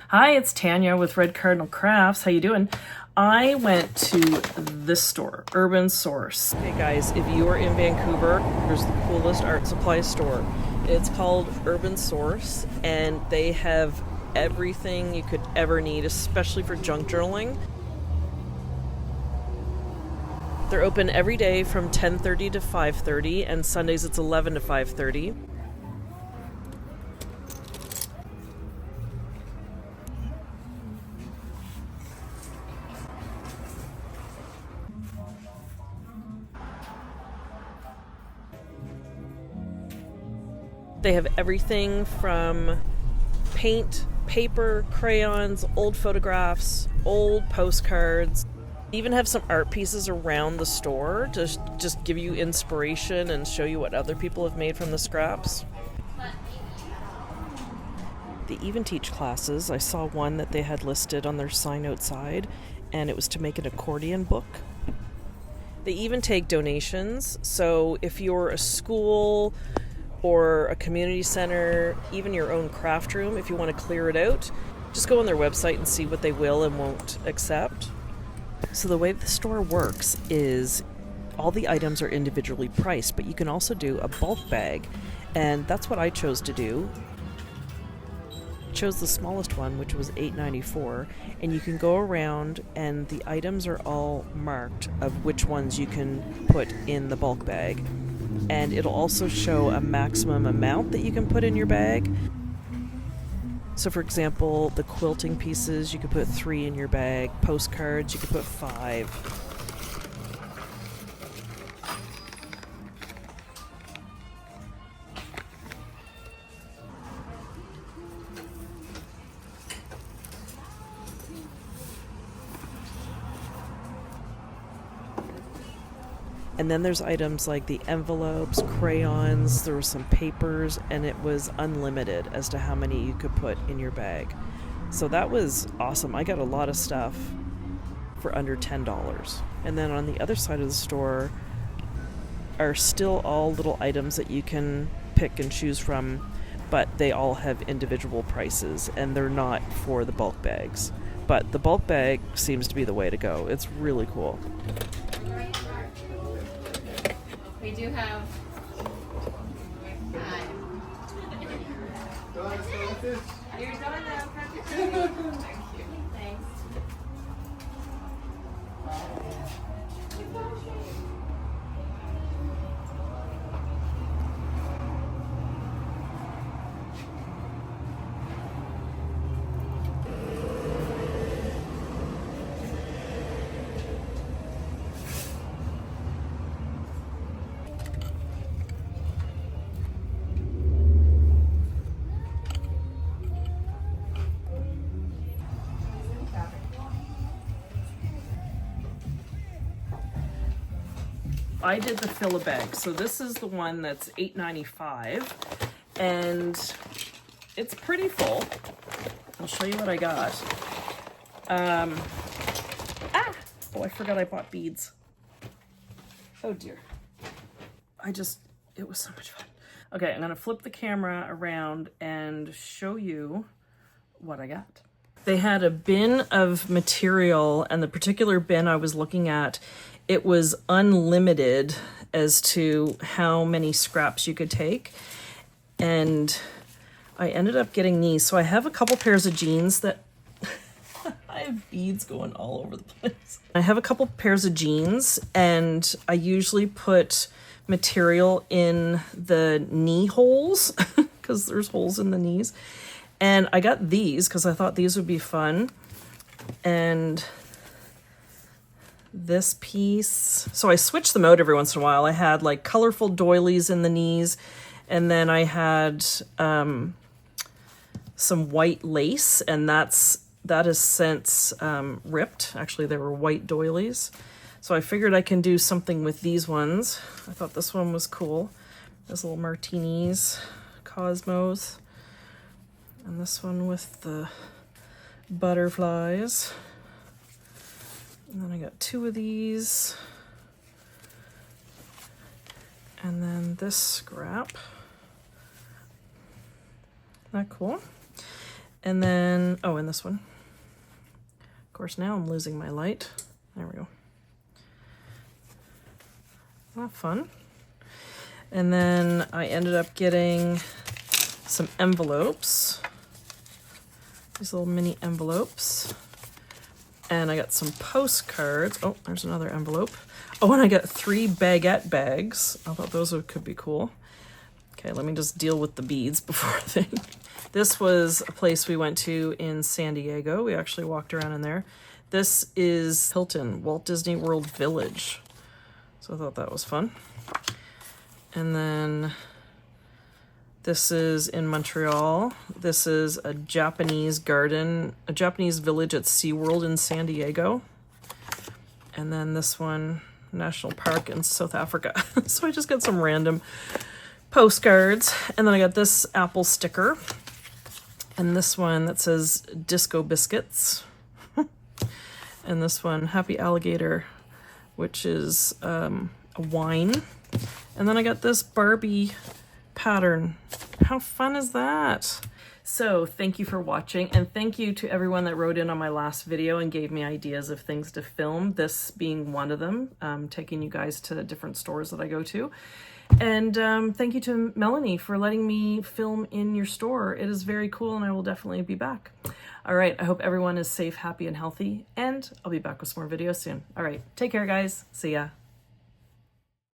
Hi, it's Tanya with Red Cardinal Crafts. How you doing? I went to this store, Urban Source. Hey guys, if you are in Vancouver, there's the coolest art supply store. It's called Urban Source, and they have everything you could ever need, especially for junk journaling. They're open every day from 10:30 to 5:30, and Sundays it's 11 to 5:30. They have everything from paint, paper, crayons, old photographs, old postcards. They even have some art pieces around the store to just give you inspiration and show you what other people have made from the scraps. They even teach classes. I saw one that they had listed on their sign outside, and it was to make an accordion book. They even take donations, so if you're a school or a community center, even your own craft room, if you want to clear it out, just go on their website and see what they will and won't accept. So the way the store works is all the items are individually priced, but you can also do a bulk bag, and that's what I chose to do. I chose the smallest one, which was $8.94, and you can go around and the items are all marked of which ones you can put in the bulk bag. And it'll also show a maximum amount that you can put in your bag. So for example, the quilting pieces, you could put 3 in your bag. Postcards, you could put 5. And then there's items like the envelopes, crayons, there were some papers, and it was unlimited as to how many you could put in your bag. So that was awesome. I got a lot of stuff for under $10. And then on the other side of the store are still all little items that you can pick and choose from, but they all have individual prices, and they're not for the bulk bags. But the bulk bag seems to be the way to go. It's really cool. We do have. You're done now. Thank you. Thanks. I did the fill a bag. So this is the one that's $8.95, and it's pretty full. I'll show you what I got. Oh, I forgot I bought beads. Oh dear. It was so much fun. Okay, I'm gonna flip the camera around and show you what I got. They had a bin of material, and the particular bin I was looking at, it was unlimited as to how many scraps you could take. And I ended up getting these. So I have a couple pairs of jeans that I have beads going all over the place. I have a couple pairs of jeans, and I usually put material in the knee holes because there's holes in the knees. And I got these because I thought these would be fun. And this piece, so I switched them out every once in a while. I had like colorful doilies in the knees, and then I had some white lace, and that has since ripped. Actually, they were white doilies. So I figured I can do something with these ones. I thought this one was cool. There's little martinis, cosmos, and this one with the butterflies. And then I got 2 of these. And then this scrap. Isn't that cool? And then, oh, and this one. Of course, now I'm losing my light. There we go. Not fun. And then I ended up getting some envelopes. These little mini envelopes. And I got some postcards. Oh, there's another envelope. Oh, and I got 3 baguette bags. I thought those could be cool. Okay, let me just deal with the beads before thing. This was a place we went to in San Diego. We actually walked around in there. This is Hilton, Walt Disney World Village. So I thought that was fun. And then this is in Montreal. This is a Japanese garden, a Japanese village at SeaWorld in San Diego. And then this one, National Park in South Africa. So I just got some random postcards. And then I got this Apple sticker. And this one that says Disco Biscuits. And this one, Happy Alligator, which is a wine. And then I got this Barbie pattern. How fun is that? So thank you for watching, and thank you to everyone that wrote in on my last video and gave me ideas of things to film, this being one of them, taking you guys to different stores that I go to. And thank you to Melanie for letting me film in your store. It is very cool, and I will definitely be back. All right, I hope everyone is safe, happy, and healthy, and I'll be back with some more videos soon. All right, take care, guys. See ya.